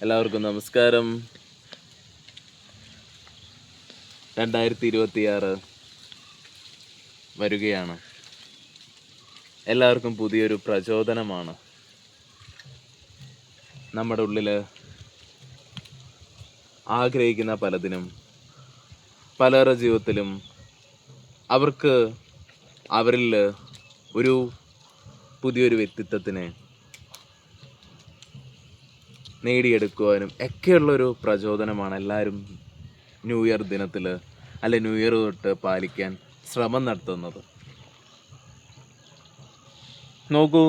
എല്ലാവർക്കും നമസ്കാരം. 2026 വരികയാണ്. എല്ലാവർക്കും പുതിയൊരു പ്രചോദനമാണ്. നമ്മുടെ ഉള്ളിൽ ആഗ്രഹിക്കുന്ന പലതിനും പലരുടെ ജീവിതത്തിലും അവർക്ക് അവരിൽ ഒരു പുതിയൊരു വ്യക്തിത്വത്തിനെ നേടിയെടുക്കുവാനും ഒക്കെയുള്ളൊരു പ്രചോദനമാണ് എല്ലാവരും ന്യൂ ഇയർ ദിനത്തിൽ അല്ലെ ന്യൂ ഇയർ തൊട്ട് പാലിക്കാൻ ശ്രമം നടത്തുന്നത്. നോക്കൂ,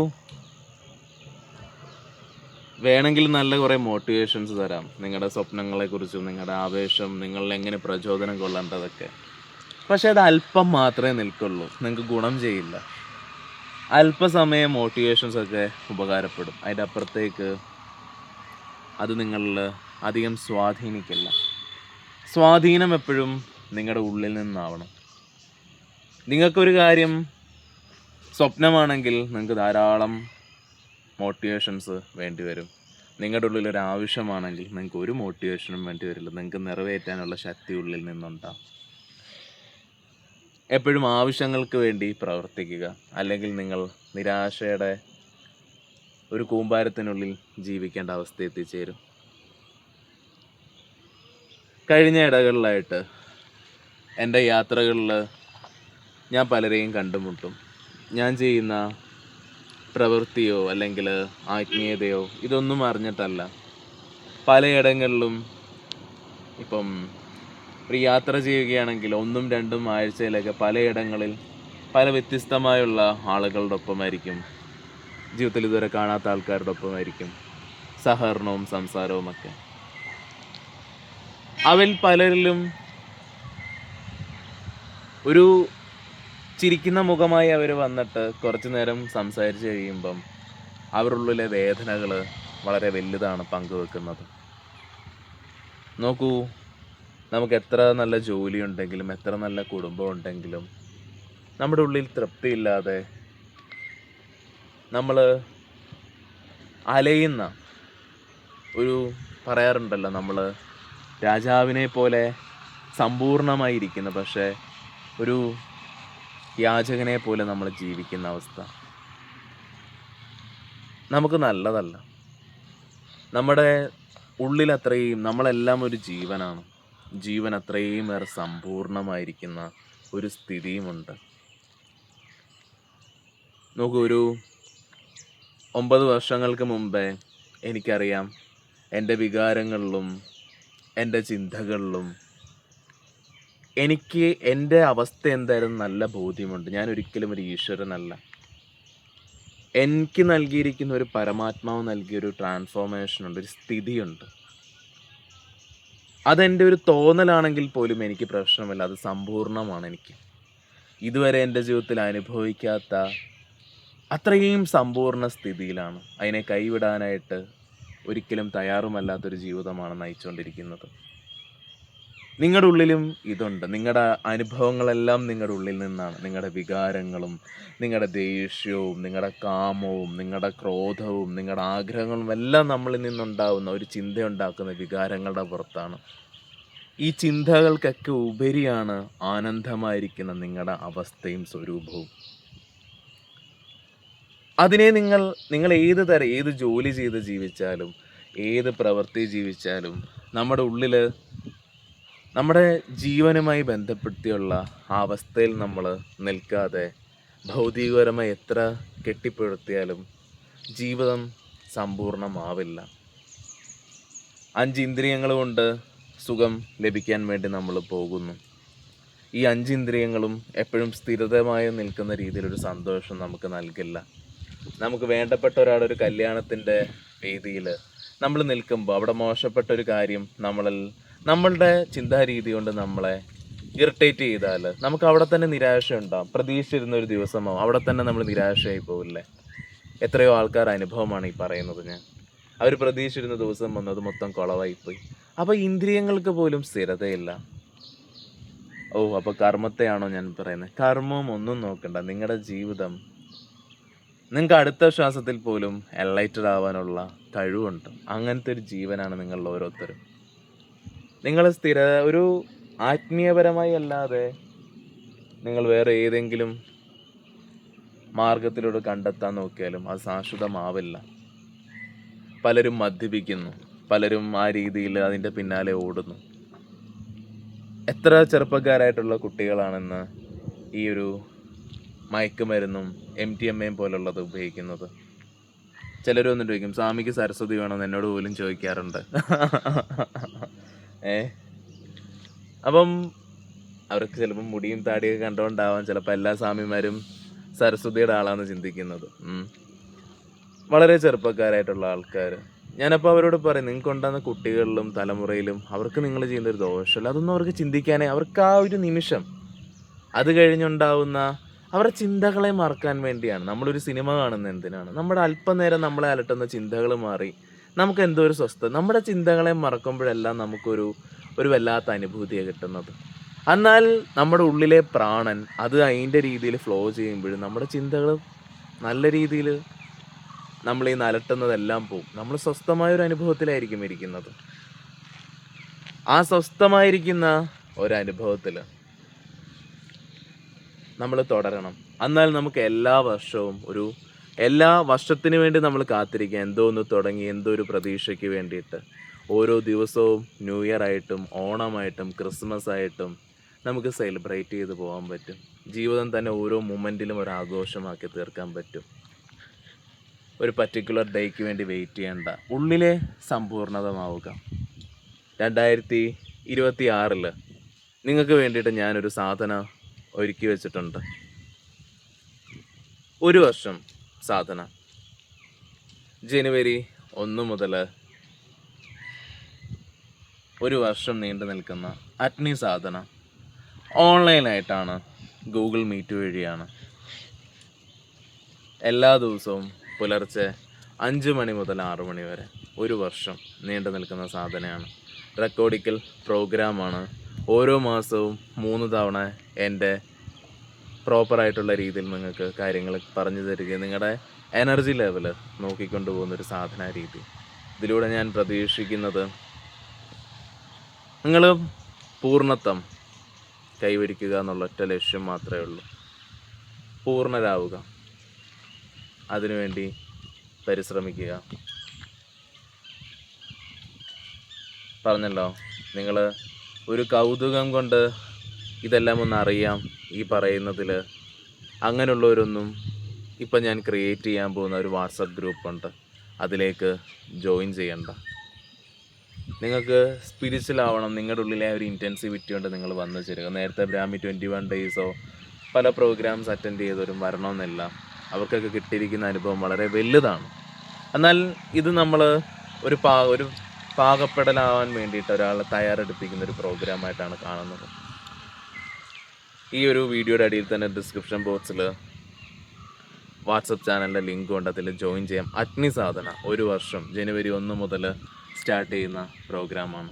വേണമെങ്കിൽ നല്ല കുറേ മോട്ടിവേഷൻസ് തരാം, നിങ്ങളുടെ സ്വപ്നങ്ങളെക്കുറിച്ചും നിങ്ങളുടെ ആവേശം, നിങ്ങളിൽ എങ്ങനെ പ്രചോദനം കൊള്ളേണ്ടതൊക്കെ. പക്ഷെ അത് അല്പം മാത്രമേ നിൽക്കുള്ളൂ, നിങ്ങൾക്ക് ഗുണം ചെയ്യില്ല. അല്പസമയം മോട്ടിവേഷൻസ് ഒക്കെ ഉപകാരപ്പെടും, അതിൻ്റെ അപ്പുറത്തേക്ക് അത് നിങ്ങളിൽ അധികം സ്വാധീനിക്കില്ല. സ്വാധീനം എപ്പോഴും നിങ്ങളുടെ ഉള്ളിൽ നിന്നാവണം. നിങ്ങൾക്കൊരു കാര്യം സ്വപ്നമാണെങ്കിൽ നിങ്ങൾക്ക് ധാരാളം മോട്ടിവേഷൻസ് വേണ്ടി വരും. നിങ്ങളുടെ ഉള്ളിലൊരു ആവശ്യമാണെങ്കിൽ നിങ്ങൾക്ക് ഒരു മോട്ടിവേഷനും വേണ്ടി വരില്ല, നിങ്ങൾക്ക് നിറവേറ്റാനുള്ള ശക്തി ഉള്ളിൽ നിന്നുണ്ടാവും. എപ്പോഴും ആവശ്യങ്ങൾക്ക് വേണ്ടി പ്രവർത്തിക്കുക, അല്ലെങ്കിൽ നിങ്ങൾ നിരാശയുടെ ഒരു കൂമ്പാരത്തിനുള്ളിൽ ജീവിക്കേണ്ട അവസ്ഥ എത്തിച്ചേരും. കഴിഞ്ഞ ഇടകളിലായിട്ട് എൻ്റെ യാത്രകളിൽ ഞാൻ പലരെയും കണ്ടുമുട്ടും. ഞാൻ ചെയ്യുന്ന പ്രവൃത്തിയോ അല്ലെങ്കിൽ ആത്മീയതയോ ഇതൊന്നും അറിഞ്ഞിട്ടല്ല. പലയിടങ്ങളിലും ഇപ്പം ഒരു യാത്ര ചെയ്യുകയാണെങ്കിൽ 1-2 ആഴ്ചയിലൊക്കെ പലയിടങ്ങളിൽ പല വ്യത്യസ്തമായുള്ള ആളുകളുടെ ഒപ്പമായിരിക്കും, ജീവിതത്തിൽ ഇതുവരെ കാണാത്ത ആൾക്കാരുടെ ഒപ്പമായിരിക്കും സഹകരണവും സംസാരവും ഒക്കെ. അവൽ പലരിലും ഒരു ചിരിക്കുന്ന മുഖമായി അവർ വന്നിട്ട് കുറച്ചു നേരം സംസാരിച്ച് കഴിയുമ്പം അവരുള്ളിലെ വേദനകൾ വളരെ വലുതാണ് പങ്കുവെക്കുന്നത്. നോക്കൂ, നമുക്ക് എത്ര നല്ല ജോലി ഉണ്ടെങ്കിലും എത്ര നല്ല കുടുംബം ഉണ്ടെങ്കിലും നമ്മുടെ ഉള്ളിൽ തൃപ്തിയില്ലാതെ നമ്മൾ അലയുന്ന ഒരു, പറയാറുണ്ടല്ലോ, നമ്മൾ രാജാവിനെ പോലെ സമ്പൂർണമായിരിക്കുന്ന പക്ഷേ ഒരു യാചകനെ പോലെ നമ്മൾ ജീവിക്കുന്ന അവസ്ഥ നമുക്ക് നല്ലതല്ല. നമ്മുടെ ഉള്ളിൽ അത്രയും, നമ്മളെല്ലാം ഒരു ജീവനാണ്, ജീവൻ അത്രയും ഏറെ സമ്പൂർണമായിരിക്കുന്ന ഒരു സ്ഥിതിയുമുണ്ട്. നോക്കൂ, ഒരു 9 വർഷങ്ങൾക്ക് മുമ്പേ എനിക്കറിയാം എൻ്റെ വികാരങ്ങളിലും എൻ്റെ ചിന്തകളിലും എനിക്ക് എൻ്റെ അവസ്ഥ എന്തായാലും നല്ല ബോധ്യമുണ്ട്. ഞാൻ ഒരിക്കലും ഒരു ഈശ്വരനല്ല. എനിക്ക് നൽകിയിരിക്കുന്ന ഒരു പരമാത്മാവ് നൽകിയൊരു ട്രാൻസ്ഫോർമേഷനുണ്ട്, ഒരു സ്ഥിതിയുണ്ട്. അതെൻ്റെ ഒരു തോന്നലാണെങ്കിൽ പോലും എനിക്ക് പ്രശ്നമില്ല, അത് സമ്പൂർണ്ണമാണ്. എനിക്ക് ഇതുവരെ എൻ്റെ ജീവിതത്തിൽ അനുഭവിക്കാത്ത അത്രയും സമ്പൂർണ്ണ സ്ഥിതിയിലാണ്. അതിനെ കൈവിടാനായിട്ട് ഒരിക്കലും തയ്യാറുമല്ലാത്തൊരു ജീവിതമാണ് നയിച്ചുകൊണ്ടിരിക്കുന്നത്. നിങ്ങളുടെ ഉള്ളിലും ഇതുണ്ട്. നിങ്ങളുടെ അനുഭവങ്ങളെല്ലാം നിങ്ങളുടെ ഉള്ളിൽ നിന്നാണ്. നിങ്ങളുടെ വികാരങ്ങളും നിങ്ങളുടെ ദേഷ്യവും നിങ്ങളുടെ കാമവും നിങ്ങളുടെ ക്രോധവും നിങ്ങളുടെ ആഗ്രഹങ്ങളും എല്ലാം നമ്മളിൽ നിന്നുണ്ടാവുന്ന ഒരു ചിന്തയുണ്ടാക്കുന്ന വികാരങ്ങളുടെ പുറത്താണ്. ഈ ചിന്തകൾക്കൊക്കെ ഉപരിയാണ് ആനന്ദമായിരിക്കുന്ന നിങ്ങളുടെ അവസ്ഥയും സ്വരൂപവും. അതിനെ നിങ്ങൾ ഏത് ജോലി ചെയ്ത് ജീവിച്ചാലും ഏത് പ്രവൃത്തി ജീവിച്ചാലും നമ്മുടെ ഉള്ളിൽ നമ്മുടെ ജീവനുമായി ബന്ധപ്പെടുത്തിയുള്ള ആ അവസ്ഥയിൽ നമ്മൾ നിൽക്കാതെ ഭൗതികപരമായി എത്ര കെട്ടിപ്പടുത്തിയാലും ജീവിതം സമ്പൂർണ്ണമാവില്ല. 5 ഇന്ദ്രിയങ്ങൾ കൊണ്ട് സുഖം ലഭിക്കാൻ വേണ്ടി നമ്മൾ പോകുന്നു. ഈ 5 ഇന്ദ്രിയങ്ങളും എപ്പോഴും സ്ഥിരതമായി നിൽക്കുന്ന രീതിയിലൊരു സന്തോഷം നമുക്ക് നൽകില്ല. നമുക്ക് വേണ്ടപ്പെട്ട ഒരാളൊരു കല്യാണത്തിൻ്റെ വേദിയിൽ നമ്മൾ നിൽക്കുമ്പോൾ അവിടെ മോശപ്പെട്ട ഒരു കാര്യം നമ്മളുടെ ചിന്താരീതി കൊണ്ട് നമ്മളെ ഇറിറ്റേറ്റ് ചെയ്താൽ നമുക്ക് അവിടെ തന്നെ നിരാശ ഉണ്ടാകും. പ്രതീക്ഷിച്ചിരുന്ന ഒരു ദിവസമാവും, അവിടെ തന്നെ നമ്മൾ നിരാശയായി പോവില്ലേ? എത്രയോ ആൾക്കാർ അനുഭവമാണ് ഈ പറയുന്നത്. അവർ പ്രതീക്ഷിച്ചിരുന്ന ദിവസം വന്നത് മൊത്തം കുളവായിപ്പോയി. അപ്പോൾ ഇന്ദ്രിയങ്ങൾക്ക് പോലും സ്ഥിരതയില്ല. അപ്പോൾ കർമ്മത്തെയാണോ ഞാൻ പറയുന്നത്? കർമ്മവും ഒന്നും നോക്കണ്ട, നിങ്ങളുടെ ജീവിതം നിങ്ങൾക്ക് അടുത്ത ശ്വാസത്തിൽ പോലും എൻലൈറ്റഡ് ആവാനുള്ള കഴിവുണ്ട്. അങ്ങനത്തെ ഒരു ജീവനാണ് നിങ്ങളിൽ ഓരോരുത്തരും. നിങ്ങൾ ഒരു ആത്മീയപരമായി അല്ലാതെ നിങ്ങൾ വേറെ ഏതെങ്കിലും മാർഗത്തിലൂടെ കണ്ടെത്താൻ നോക്കിയാലും അത് ശാശ്വതമാവില്ല. പലരും മദ്യപിക്കുന്നു, പലരും ആ രീതിയിൽ അതിൻ്റെ പിന്നാലെ ഓടുന്നു. എത്ര ചെറുപ്പക്കാരായിട്ടുള്ള കുട്ടികളാണെന്ന് ഈ ഒരു മയക്കുമരുന്നും MDMA പോലുള്ളത് ഉപയോഗിക്കുന്നത്. ചിലരൊന്നും ചോദിക്കും, സ്വാമിക്ക് സരസ്വതി വേണമെന്ന് എന്നോട് പോലും ചോദിക്കാറുണ്ട്. അപ്പം അവർക്ക് ചിലപ്പോൾ മുടിയും താടിയൊക്കെ കണ്ടുകൊണ്ടാവാം ചിലപ്പോൾ എല്ലാ സ്വാമിമാരും സരസ്വതിയുടെ ആളാണെന്ന് ചിന്തിക്കുന്നത്. വളരെ ചെറുപ്പക്കാരായിട്ടുള്ള ആൾക്കാർ. ഞാനപ്പോൾ അവരോട് പറയും, നിങ്ങൾക്ക് ഉണ്ടാകുന്ന കുട്ടികളിലും തലമുറയിലും അവർക്ക് നിങ്ങൾ ചെയ്യുന്നൊരു ദോഷമല്ല. അതൊന്നും അവർക്ക് ചിന്തിക്കാനേ, അവർക്ക് ആ ഒരു നിമിഷം അത് കഴിഞ്ഞുണ്ടാവുന്ന അവരുടെ ചിന്തകളെ മറക്കാൻ വേണ്ടിയാണ്. നമ്മളൊരു സിനിമ കാണുന്നത് എന്തിനാണ്? നമ്മുടെ അല്പനേരം നമ്മളെ അലട്ടുന്ന ചിന്തകൾ മാറി നമുക്ക് എന്തോ ഒരു സ്വസ്ഥത. നമ്മുടെ ചിന്തകളെ മറക്കുമ്പോഴെല്ലാം നമുക്കൊരു വല്ലാത്ത അനുഭൂതിയാണ് കിട്ടുന്നത്. എന്നാൽ നമ്മുടെ ഉള്ളിലെ പ്രാണൻ അത് അതിൻ്റെ രീതിയിൽ ഫ്ലോ ചെയ്യുമ്പോഴും നമ്മുടെ ചിന്തകൾ നല്ല രീതിയിൽ നമ്മൾ ഈ അലട്ടുന്നതെല്ലാം പോവും. നമ്മൾ സ്വസ്ഥമായൊരു അനുഭവത്തിലായിരിക്കും ഇരിക്കുന്നത്. ആ സ്വസ്ഥമായിരിക്കുന്ന ഒരനുഭവത്തിൽ നമ്മൾ തുടരണം. എന്നാൽ നമുക്ക് എല്ലാ വർഷത്തിന് വേണ്ടി നമ്മൾ കാത്തിരിക്കുക. എന്തോ ഒന്ന് തുടങ്ങി, എന്തോ ഒരു പ്രതീക്ഷയ്ക്ക് വേണ്ടിയിട്ട് ഓരോ ദിവസവും ന്യൂ ഇയർ ആയിട്ടും ഓണമായിട്ടും ക്രിസ്മസ് ആയിട്ടും നമുക്ക് സെലിബ്രേറ്റ് ചെയ്ത് പോകാൻ പറ്റും. ജീവിതം തന്നെ ഓരോ മൊമെൻറ്റിലും ഒരു ആഘോഷമാക്കി തീർക്കാൻ പറ്റും. ഒരു പർട്ടിക്കുലർ ഡേക്ക് വേണ്ടി വെയിറ്റ് ചെയ്യേണ്ട. ഉള്ളിലെ സമ്പൂർണ്ണതമാവുക. 2026 നിങ്ങൾക്ക് വേണ്ടിയിട്ട് ഞാനൊരു സാധന ഒരുക്കി വെച്ചിട്ടുണ്ട്. 1 വർഷം സാധന. ജനുവരി 1 മുതൽ 1 വർഷം നീണ്ടു നിൽക്കുന്ന അഗ്നി സാധന. ഓൺലൈനായിട്ടാണ്, ഗൂഗിൾ മീറ്റ് വഴിയാണ്. എല്ലാ ദിവസവും പുലർച്ചെ 5 മണി മുതൽ 6 മണി വരെ 1 വർഷം നീണ്ടു നിൽക്കുന്ന സാധനയാണ്. റെക്കോർഡിക്കൽ പ്രോഗ്രാമാണ്. ഓരോ മാസവും 3 തവണ എൻ്റെ പ്രോപ്പറായിട്ടുള്ള രീതിയിൽ നിങ്ങൾക്ക് കാര്യങ്ങൾ പറഞ്ഞു തരികയും നിങ്ങളുടെ എനർജി ലെവൽ നോക്കിക്കൊണ്ടു പോകുന്നൊരു സാധന രീതി. ഇതിലൂടെ ഞാൻ പ്രതീക്ഷിക്കുന്നത് നിങ്ങൾ പൂർണ്ണത്വം കൈവരിക്കുക എന്നുള്ള ഒറ്റ ലക്ഷ്യം മാത്രമേ ഉള്ളൂ. പൂർണ്ണരാവുക, അതിനുവേണ്ടി പരിശ്രമിക്കുക. പറഞ്ഞല്ലോ, നിങ്ങൾ ഒരു കൗതുകം കൊണ്ട് ഇതെല്ലാം ഒന്ന് അറിയാം ഈ പറയുന്നതിൽ അങ്ങനെയുള്ളവരൊന്നും ഇപ്പം ഞാൻ ക്രിയേറ്റ് ചെയ്യാൻ പോകുന്ന ഒരു വാട്സപ്പ് ഗ്രൂപ്പുണ്ട്, അതിലേക്ക് ജോയിൻ ചെയ്യണ്ട. നിങ്ങൾക്ക് സ്പിരിച്വൽ ആവണം, നിങ്ങളുടെ ഉള്ളിലെ ഒരു ഇൻറ്റൻസിവിറ്റി കൊണ്ട് നിങ്ങൾ വന്നു ചേരുക. നേരത്തെ ബ്രാഹ്മി 21 ഡേയ്സോ പല പ്രോഗ്രാംസ് അറ്റൻഡ് ചെയ്തവരും വരണമെന്നില്ല. അവർക്കൊക്കെ കിട്ടിയിരിക്കുന്ന അനുഭവം വളരെ വലുതാണ്. എന്നാൽ ഇത് നമ്മൾ ഒരു പാകപ്പെടലാവാൻ വേണ്ടിയിട്ട് ഒരാളെ തയ്യാറെടുപ്പിക്കുന്ന ഒരു പ്രോഗ്രാമായിട്ടാണ് കാണുന്നത്. ഈ ഒരു വീഡിയോയുടെ അടിയിൽ തന്നെ ഡിസ്ക്രിപ്ഷൻ ബോക്സിൽ വാട്സപ്പ് ചാനലിൻ്റെ ലിങ്ക് ഉണ്ട്, അതിൽ ജോയിൻ ചെയ്യാം. അഗ്നി സാധന 1 വർഷം ജനുവരി 1 മുതൽ സ്റ്റാർട്ട് ചെയ്യുന്ന പ്രോഗ്രാമാണ്.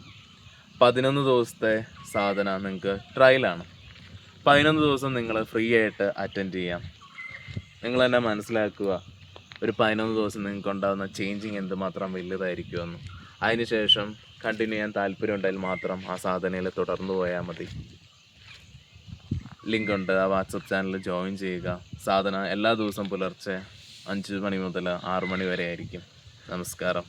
11 ദിവസത്തെ സാധന നിങ്ങൾക്ക് ട്രയലാണ്. 11 ദിവസം നിങ്ങൾ ഫ്രീ ആയിട്ട് അറ്റൻഡ് ചെയ്യാം. നിങ്ങൾ തന്നെ മനസ്സിലാക്കുക, ഒരു 11 ദിവസം നിങ്ങൾക്ക് ഉണ്ടാകുന്ന ചേഞ്ചിങ് എന്തുമാത്രം വലുതായിരിക്കുമെന്ന്. അതിനുശേഷം കണ്ടിന്യൂ ചെയ്യാൻ താല്പര്യം ഉണ്ടെങ്കിൽ മാത്രം ആ സാധനയിൽ തുടർന്നു പോയാൽ മതി. ലിങ്ക് ഉണ്ട്, ആ വാട്സപ്പ് ചാനലിൽ ജോയിൻ ചെയ്യുക. സാധന എല്ലാ ദിവസവും പുലർച്ചെ 5 മണി മുതൽ 6 മണി വരെ ആയിരിക്കും. നമസ്കാരം.